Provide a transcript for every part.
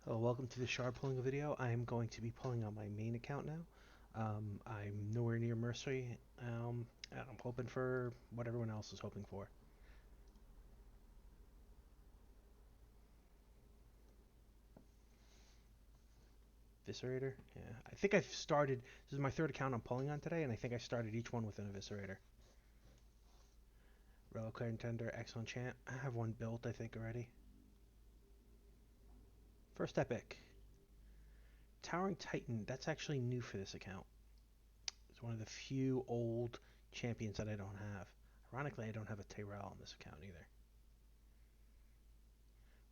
Hello, welcome to the shard pulling video. I am going to be pulling on my main account now. I'm nowhere near Mercy, and I'm hoping for what everyone else is hoping for. Eviscerator? Yeah. I think I've started, this is my third account I'm pulling on today, and I think I started each one with an Eviscerator. Reliquary Contender, excellent chant. I have one built, I think, already. First epic. Towering Titan, that's actually new for this account. It's one of the few old champions that I don't have. Ironically, I don't have a Tyrell on this account either.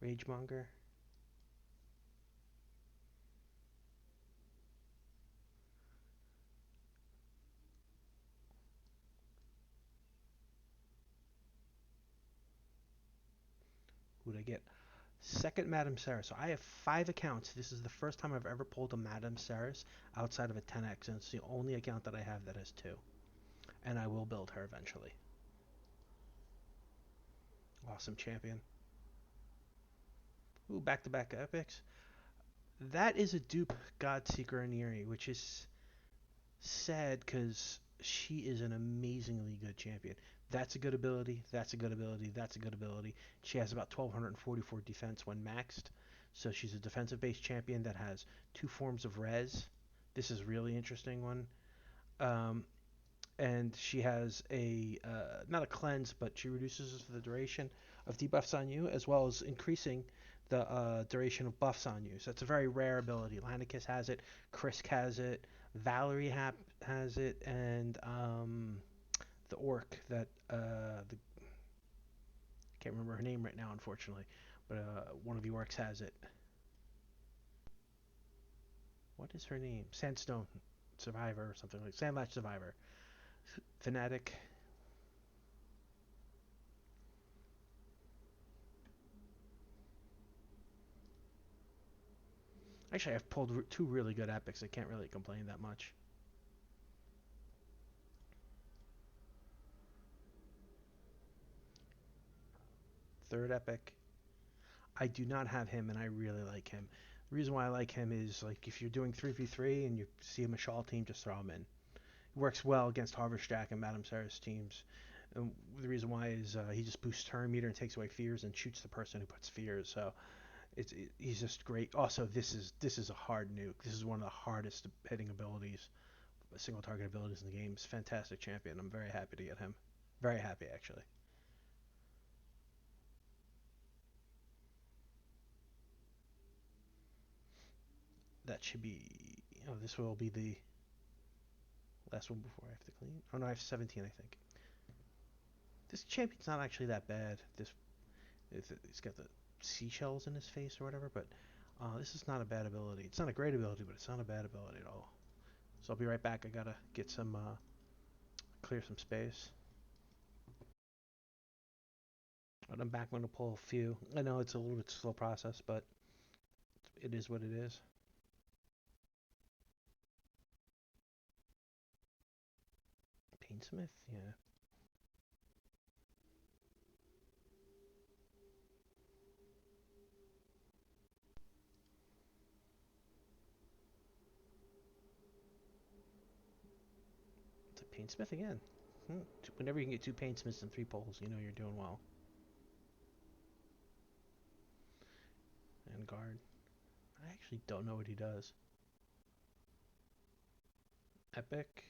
Ragemonger. Who'd I get? Second Madame Saris. So I have 5 accounts. This is the first time I've ever pulled a Madame Saris outside of a 10x, and it's the only account that I have that has 2. And I will build her eventually. Awesome champion. Ooh, back-to-back epics. That is a dupe Godseeker Aniri, which is sad because she is an amazingly good champion. That's a good ability. That's a good ability. That's a good ability. She has about 1244 defense when maxed. So she's a defensive based champion that has 2 forms of res. This is a really interesting one. Um, and she has a not a cleanse, but she reduces the duration of debuffs on you, as well as increasing the duration of buffs on you. So it's a very rare ability. Lanicus has it, Krisk has it, Valerie has it, and the orc that the can't remember her name right now, unfortunately, but one of the orcs has it. What is her name? Sandstone Survivor or something like Sandlatch Survivor. Fanatic. Actually, I've pulled 2 really good epics. I can't really complain that much. Third epic. I do not have him, and I really like him. The reason why I like him is like if you're doing 3v3 and you see a Mashal team, just throw him in. It works well against Harvest Jack and Madame Sarah's teams. And the reason why is he just boosts turn meter and takes away fears and shoots the person who puts fears. So he's just great. Also, this is a hard nuke. This is one of the hardest hitting abilities, single target abilities in the game. It's a fantastic champion. I'm very happy to get him. Very happy actually. That should be. This will be the last one before I have to clean. Oh no, I have 17, I think. This champion's not actually that bad. He's got the seashells in his face or whatever, but this is not a bad ability. It's not a great ability, but it's not a bad ability at all. So I'll be right back. I gotta get some clear some space. But I'm back. I'm gonna pull a few. I know it's a little bit slow process, but it is what it is. Painsmith, yeah. It's a Painsmith again. Whenever you can get 2 Painsmiths and 3 pulls, you know you're doing well. And guard. I actually don't know what he does. Epic.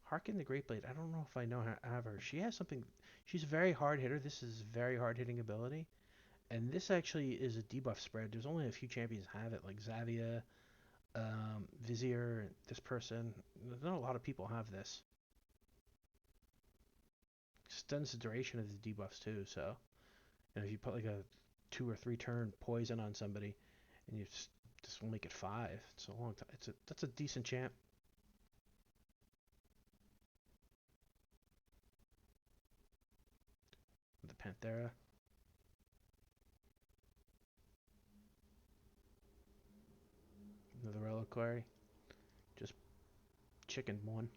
Harkin the Great Blade. I don't know if I know her, have her. She has something. She's a very hard hitter. This is very hard hitting ability. And this actually is a debuff spread. There's only a few champions have it, like Xavia, Vizier, this person. Not a lot of people have this. Extends the duration of the debuffs too. So, if you put like a 2 or 3 turn poison on somebody, and you just will make it 5. It's a long time. That's a decent champ. The Panthera. Another reliquary. Just chicken one.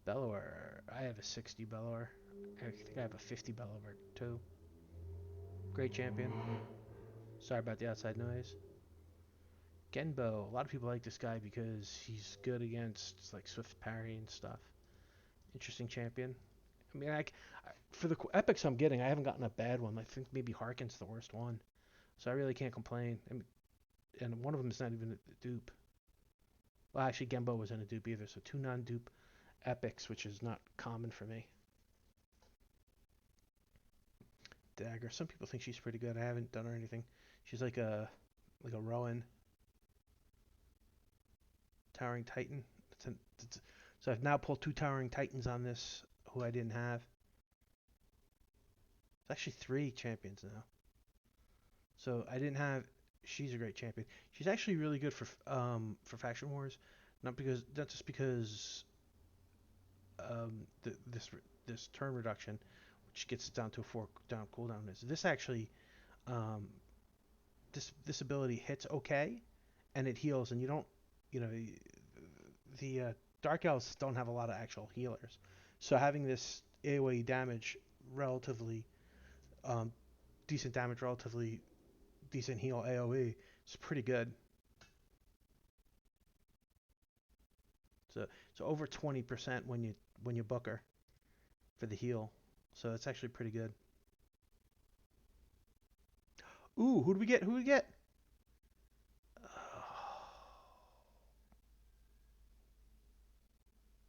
Bellower. I have a 60 Bellower. I think I have a 50 Bellower too. Great champion. Sorry about the outside noise. Genbo. A lot of people like this guy because he's good against like swift parry and stuff. Interesting champion. I mean, for the epics I'm getting, I haven't gotten a bad one. I think maybe Harkin's the worst one, so I really can't complain. I mean, and one of them is not even a dupe. Well, actually, Genbo wasn't a dupe either, so two non-dupe epics, which is not common for me. Dagger. Some people think she's pretty good. I haven't done her anything. She's like a Rowan Towering Titan. So I've now pulled two Towering Titans on this, who I didn't have. It's actually three champions now. So I didn't have. She's a great champion. She's actually really good for faction wars, not just because this turn reduction, which gets down to a 4 down cooldown, is this actually um, this ability hits okay, and it heals, and you don't, you know, the Dark Elves don't have a lot of actual healers, so having this AoE damage, relatively um, decent damage, relatively decent heal AoE, is pretty good. So over 20% when you book her for the heal, so that's actually pretty good. Ooh, who do we get? Who do we get?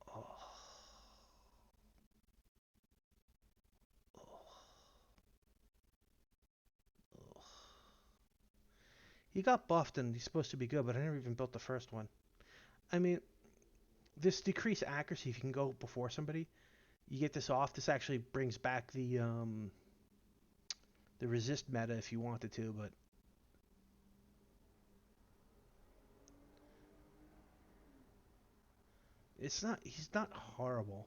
Oh, oh. He got buffed and he's supposed to be good, but I never even built the first one. I mean, this decreased accuracy, if you can go before somebody, you get this off. This actually brings back the resist meta if you wanted to, but it's not. He's not horrible.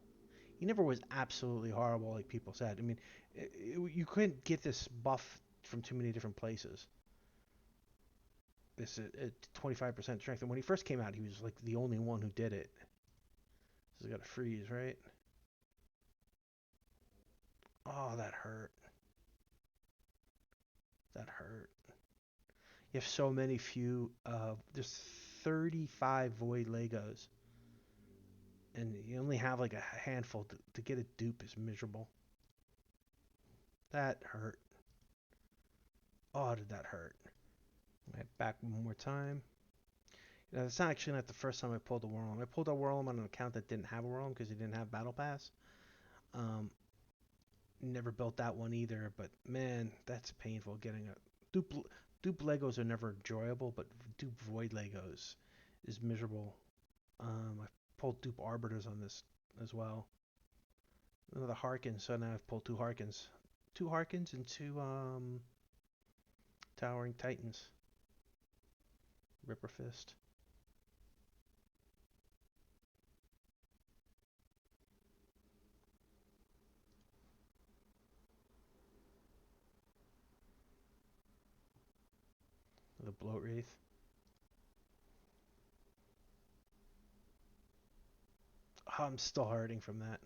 He never was absolutely horrible like people said. I mean, you couldn't get this buff from too many different places. This 25% strength, and when he first came out, he was like the only one who did it. This has got a freeze, right? Oh, that hurt. That hurt. You have so many few. There's 35 void Legos, and you only have like a handful. To get a dupe is miserable. That hurt. Oh, did that hurt? Right, back one more time. You know, it's not actually not the first time I pulled a Worm. I pulled a Worm on an account that didn't have a Worm because he didn't have Battle Pass. Um, Never built that one either, but man, that's painful getting a dupe. Dupe Legos are never enjoyable, but dupe Void Legos is miserable. I pulled dupe Arbiters on this as well. Another Harkin, so now I've pulled two Harkins. Two Harkins and two Towering Titans. Ripper Fist. The Bloat Wraith. Oh, I'm still hurting from that.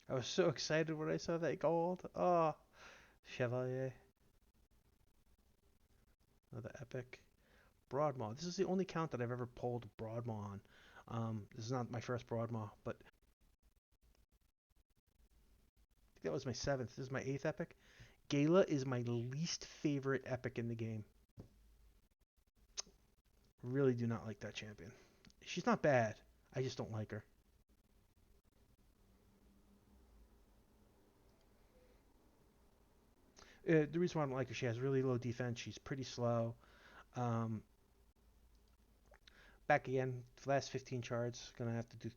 I was so excited when I saw that gold. Oh, Chevalier. Another epic. Broadmaw. This is the only count that I've ever pulled Broadmaw on. This is not my first Broadmaw, but I think that was my seventh. This is my eighth epic. Gala is my least favorite epic in the game. Really do not like that champion. She's not bad. I just don't like her. The reason why I don't like her, she has really low defense. She's pretty slow. Um, Back again, last 15 charts. Gonna have to do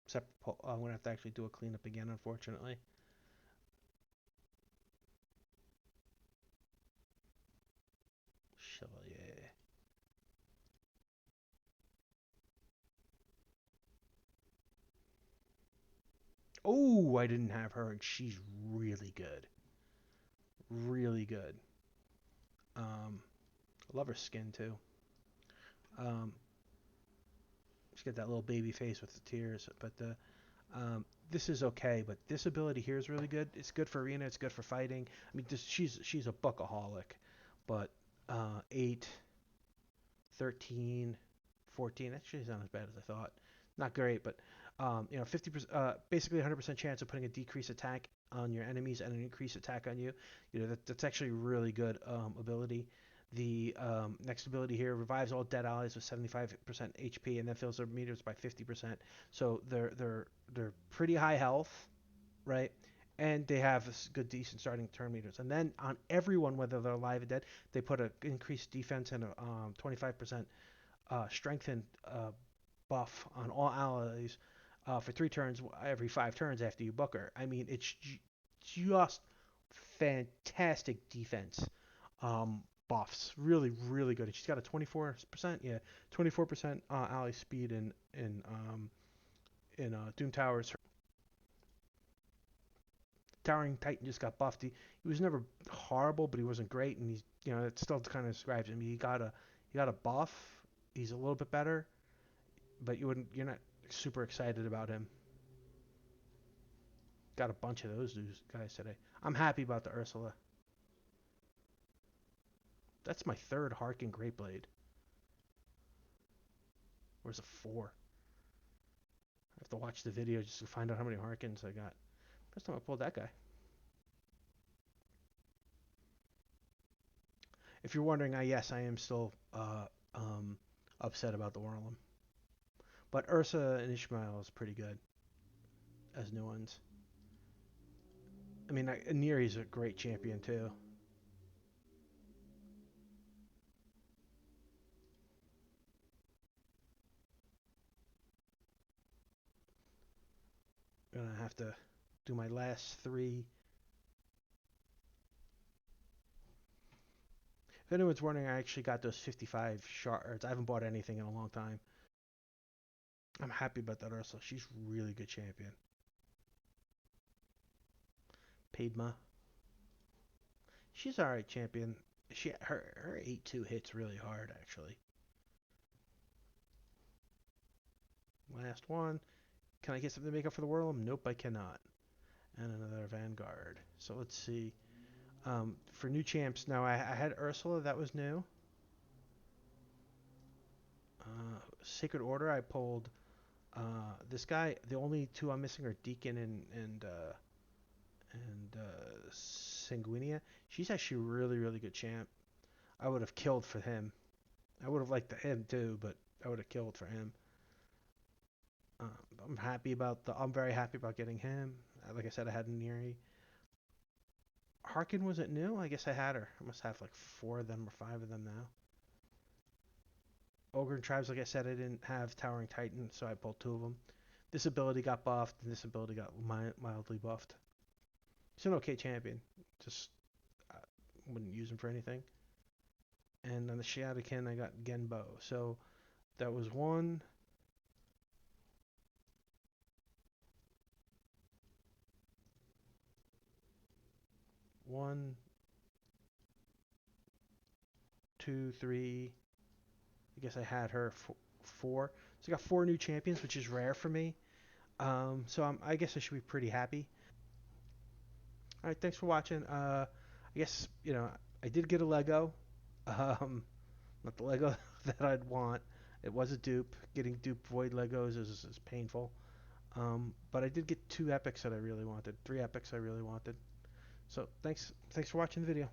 separate. I'm gonna have to actually do a cleanup again, unfortunately. Chevalier. Oh, I didn't have her, and she's really good. Really good. I love her skin too. Um, she's got that little baby face with the tears, but this is okay. But this ability here is really good. It's good for arena. It's good for fighting. I mean, she's a buckaholic, but 8, 13, 14. Actually, it's not as bad as I thought. Not great, but 50%, basically 100% chance of putting a decreased attack on your enemies and an increased attack on you. That's actually really good ability. The next ability here revives all dead allies with 75% HP and then fills their meters by 50%. So they're pretty high health, right? And they have good, decent starting turn meters. And then on everyone, whether they're alive or dead, they put an increased defense and a 25% strengthened buff on all allies for 3 turns every 5 turns after you book her. I mean, it's just fantastic defense buffs. Really, really good. And she's got a 24%, yeah, 24% ally speed in Doom Towers. Towering Titan just got buffed. He was never horrible, but he wasn't great, and he's it still kind of describes him. He got a buff. He's a little bit better, but you're not super excited about him. Got a bunch of those guys today. I'm happy about the Ursula. That's my third Harkin Greatblade. Where's a 4? I have to watch the video just to find out how many Harkins I got. First time I pulled that guy. If you're wondering, yes, I am still upset about the Worlum. But Ursa and Ishmael is pretty good as new ones. I mean, Neri's a great champion too. I'm gonna have to do my last 3. If anyone's wondering, I actually got those 55 shards. I haven't bought anything in a long time. I'm happy about that Ursula. She's really good champion. Padma. She's alright champion. Her 8-2 hits really hard actually. Last one. Can I get something to make up for the Whirlum? Nope, I cannot. And another Vanguard. So let's see. For new champs, now I had Ursula, that was new. Sacred Order, I pulled this guy. The only 2 I'm missing are Deacon and Sanguinia. She's actually really, really good champ. I would have killed for him. I would have liked him too, but I would have killed for him. Uh, I'm very happy about getting him. Like I said, I had Neri. Harkin wasn't new. I guess I had her. I must have like 4 of them or 5 of them now. Ogre and Tribes, like I said, I didn't have Towering Titan, so I pulled 2 of them. This ability got buffed, and this ability got mildly buffed. He's an okay champion. Just wouldn't use him for anything. And on the Shiatakin, I got Genbo. So that was 1, 1, 2, 3. I guess I had her 4. So I got 4 new champions, which is rare for me. So I guess I should be pretty happy. All right, thanks for watching. I guess I did get a Lego. Not the Lego that I'd want. It was a dupe. Getting dupe void Legos is painful. But I did get 2 epics that I really wanted. 3 epics I really wanted. So thanks for watching the video.